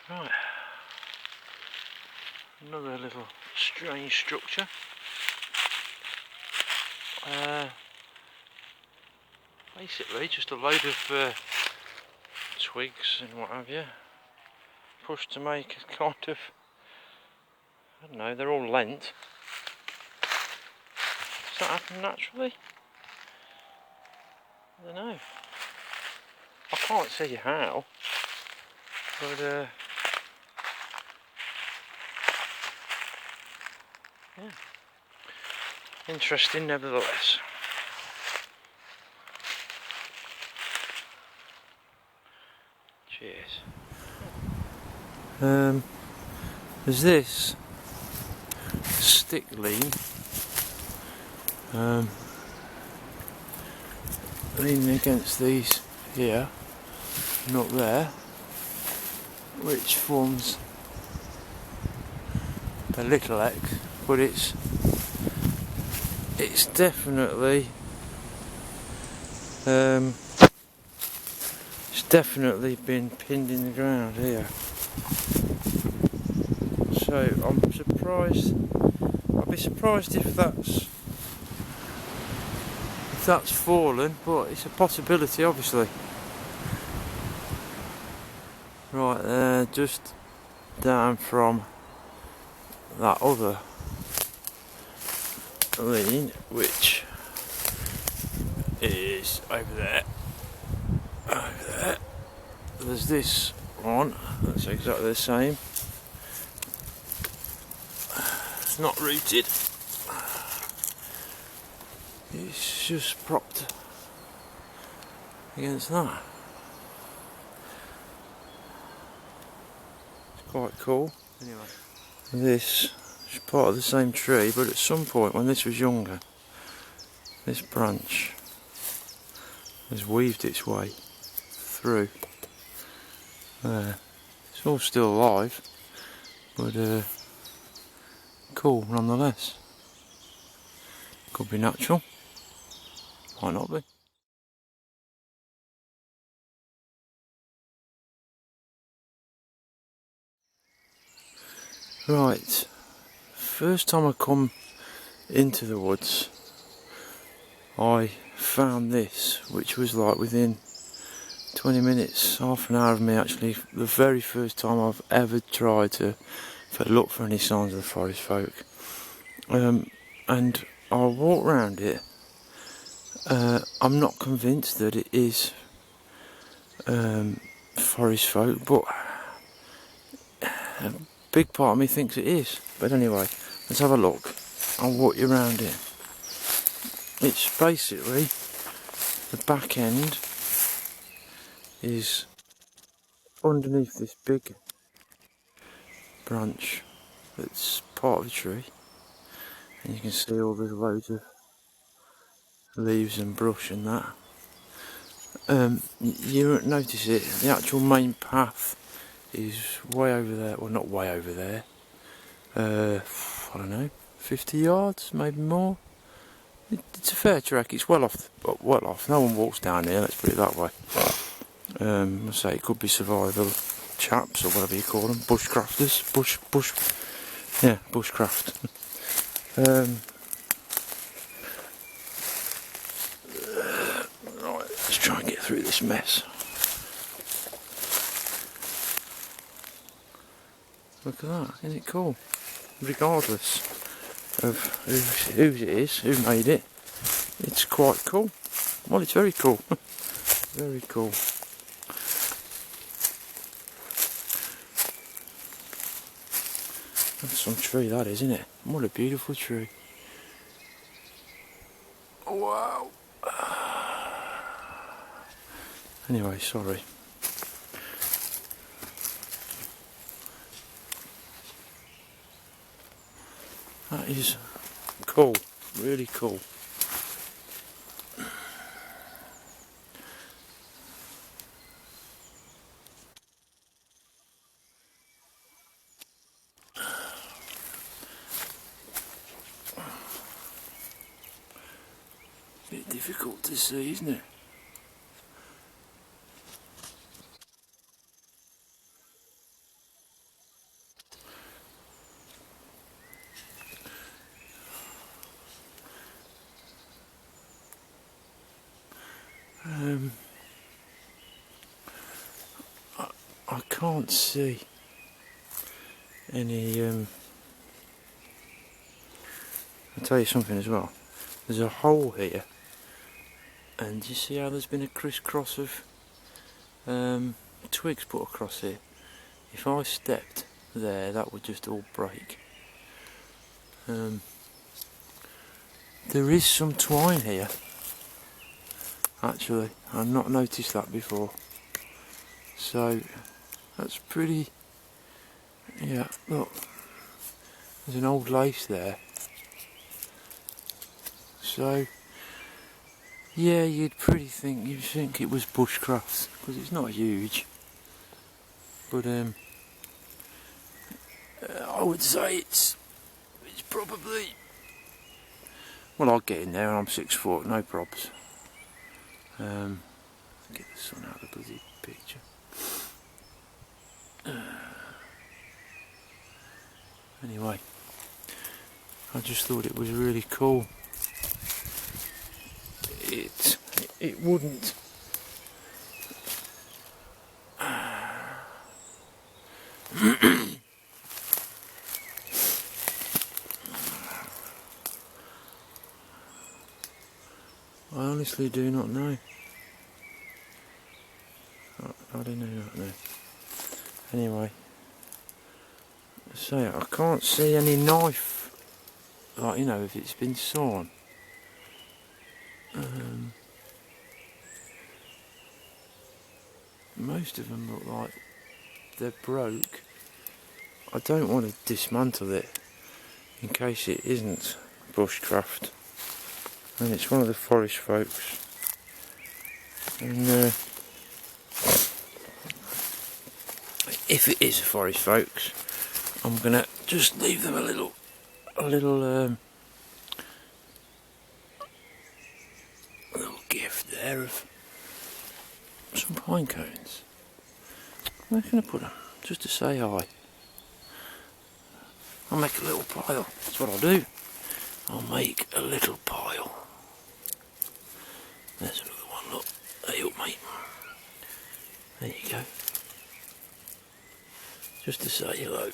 Right, another little strange structure. Basically just a load of twigs and what have you, pushed to make a kind of, I don't know, they're all lent. Does that happen naturally? I don't know. I can't see how, but yeah, interesting nevertheless. Cheers. There's this stick lean, leaning against these here, not there, which forms a little X, but it's definitely been pinned in the ground here. So I'm surprised. I'd be surprised if that's fallen, but it's a possibility, obviously. Right there, just down from that other lean, which is over there. There's this one that's exactly the same. It's not rooted. It's just propped against that. It's quite cool. Anyway, this is part of the same tree, but at some point when this was younger, this branch has weaved its way through there. It's all still alive, but cool nonetheless. Could be natural, might not be. Right, first time I come into the woods, I found this, which was like within 20 minutes, half an hour of me actually, the very first time I've ever tried to look for any signs of the forest folk. And I'll walk around it. I'm not convinced that it is forest folk, but a big part of me thinks it is. But anyway, let's have a look. I'll walk you around it. It's basically, the back end is underneath this big branch that's part of the tree, and you can see all these loads of leaves and brush and that. You won't notice it. The actual main path is way over there. Well, not way over there. I don't know, 50 yards, maybe more. It's a fair trek. It's well off. No one walks down here. Let's put it that way. I say it could be survival chaps or whatever you call them, bushcrafters, bushcraft. Right, let's try and get through this mess. Look at that, isn't it cool? Regardless of who it is, who made it, it's quite cool. Well, it's very cool. Very cool. That's some tree, that is, isn't it? What a beautiful tree. Wow. Anyway, sorry. That is cool, really cool. Bit difficult to see, isn't it? I can't see any. I'll tell you something as well. There's a hole here, and you see how there's been a crisscross of twigs put across here. If I stepped there, that would just all break. There is some twine here. Actually, I've not noticed that before. So that's pretty. Yeah, look, there's an old lace there. So yeah, you'd think it was bushcraft because it's not huge. But I would say it's probably. Well, I'll get in there and I'm 6 foot, no probs. Get the sun out of the bloody picture. Anyway, I just thought it was really cool. It wouldn't. I honestly do not know. I do not know. Anyway, so I can't see any knife, like, you know, if it's been sawn. Most of them look like they're broke. I don't want to dismantle it in case it isn't bushcraft. And it's one of the forest folks. And if it is forest folks, I'm gonna just leave them a little gift there of some pine cones. Where can I put them? Just to say hi. I'll make a little pile. That's what I'll do. I'll make a little pile. There's another one, look. Hey up, mate. There you go. Just to say hello.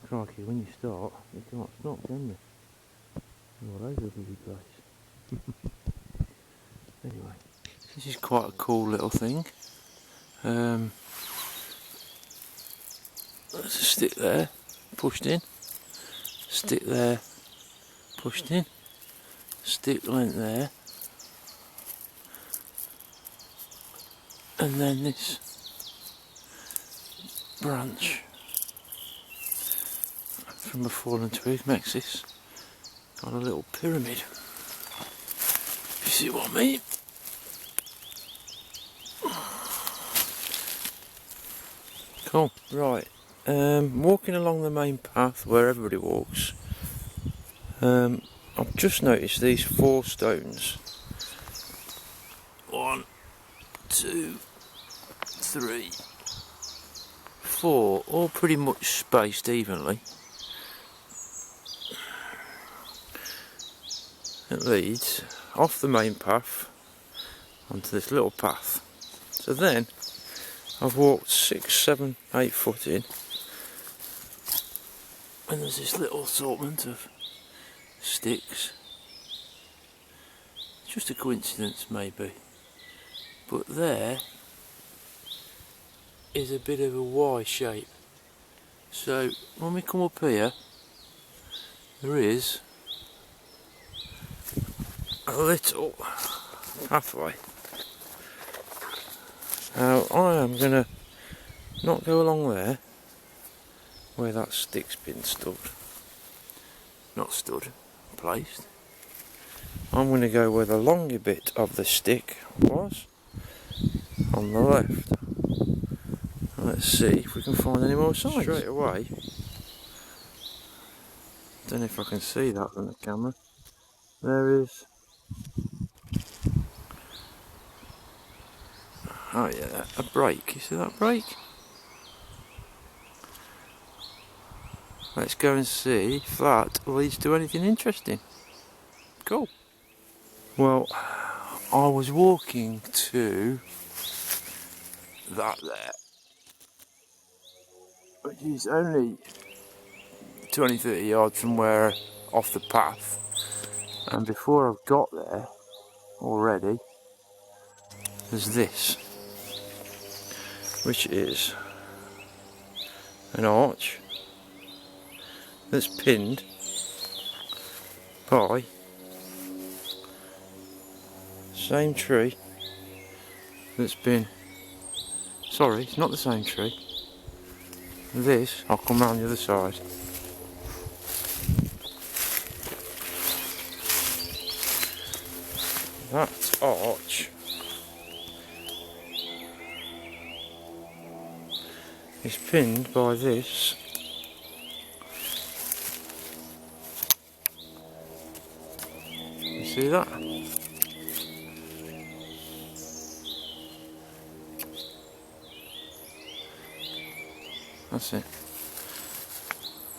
Crikey, when you start, you can't stop, can you? You're all over the bloody place. Anyway, this is quite a cool little thing. There's a stick there, pushed in. Stick there, pushed in. Stick length there. And then this branch from a fallen twig makes this kind of little pyramid. If you see what I mean. Cool, right. Walking along the main path where everybody walks. I've just noticed these 4 stones. 1, 2, 3, 4, all pretty much spaced evenly. It leads off the main path onto this little path. So then I've walked 6, 7, 8 foot in, and there's this little assortment of sticks. It's just a coincidence maybe, but there is a bit of a Y shape. So when we come up here, there is a little pathway. Now I am going to not go along there where that stick's been placed. I'm going to go where the longer bit of the stick was, on the left. let's see if we can find any more signs. Straight away, don't know if I can see that on the camera. There is, oh yeah, a break. You see that break? Let's go and see if that leads to anything interesting. Cool. Well, I was walking to that there, which is only 20-30 yards from where, off the path, and before I've got there already, there's this, which is an arch that's pinned by the same tree that's been, sorry, it's not the same tree, this, I'll come round the other side. That arch is pinned by this you see that? That's it.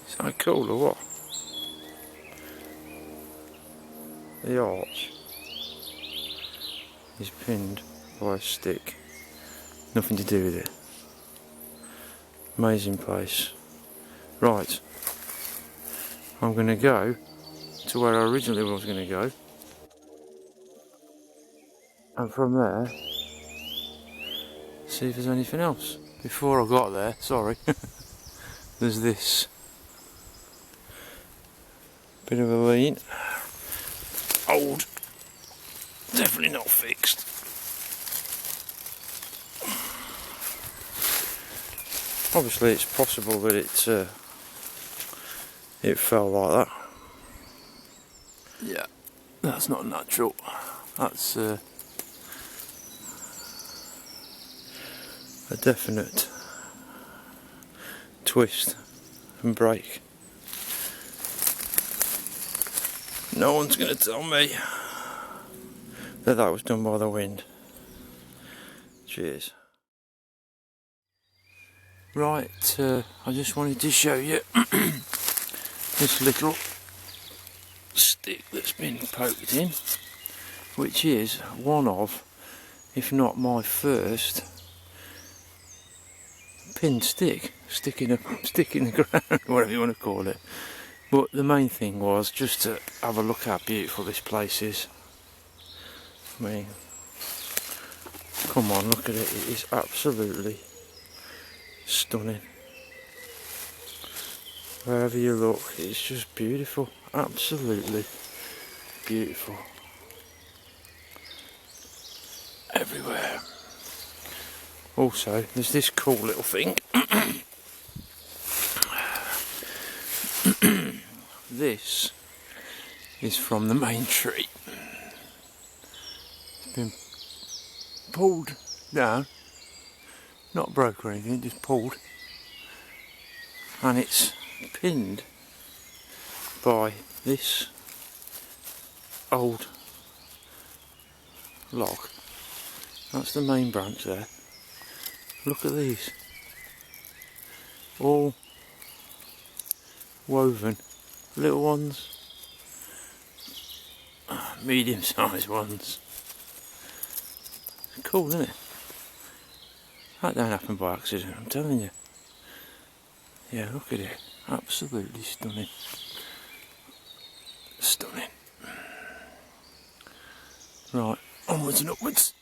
Is that cool or what? The arch is pinned by a stick. Nothing to do with it. Amazing place. Right. I'm going to go to where I originally was going to go. And from there, see if there's anything else. Before I got there, sorry, there's this bit of a lean. Old. Definitely not fixed. Obviously it's possible that it fell like that. Yeah, that's not natural. That's a definite twist and break. No one's going to tell me that was done by the wind. Cheers. Right, I just wanted to show you this little stick that's been poked in, which is one of, if not my first, pinned stick, stick in the ground, whatever you want to call it. But the main thing was just to have a look how beautiful this place is. I mean, come on, look at it, it is absolutely stunning. Wherever you look, it's just beautiful, absolutely beautiful. Everywhere. Also, there's this cool little thing. This is from the main tree. It's been pulled down, not broke or anything, just pulled, and it's pinned by this old log. That's the main branch there. Look at these, all woven, little ones, medium sized ones. Cool, isn't it? That don't happen by accident, I'm telling you. Yeah, look at it, absolutely stunning. Stunning. Right, onwards and upwards.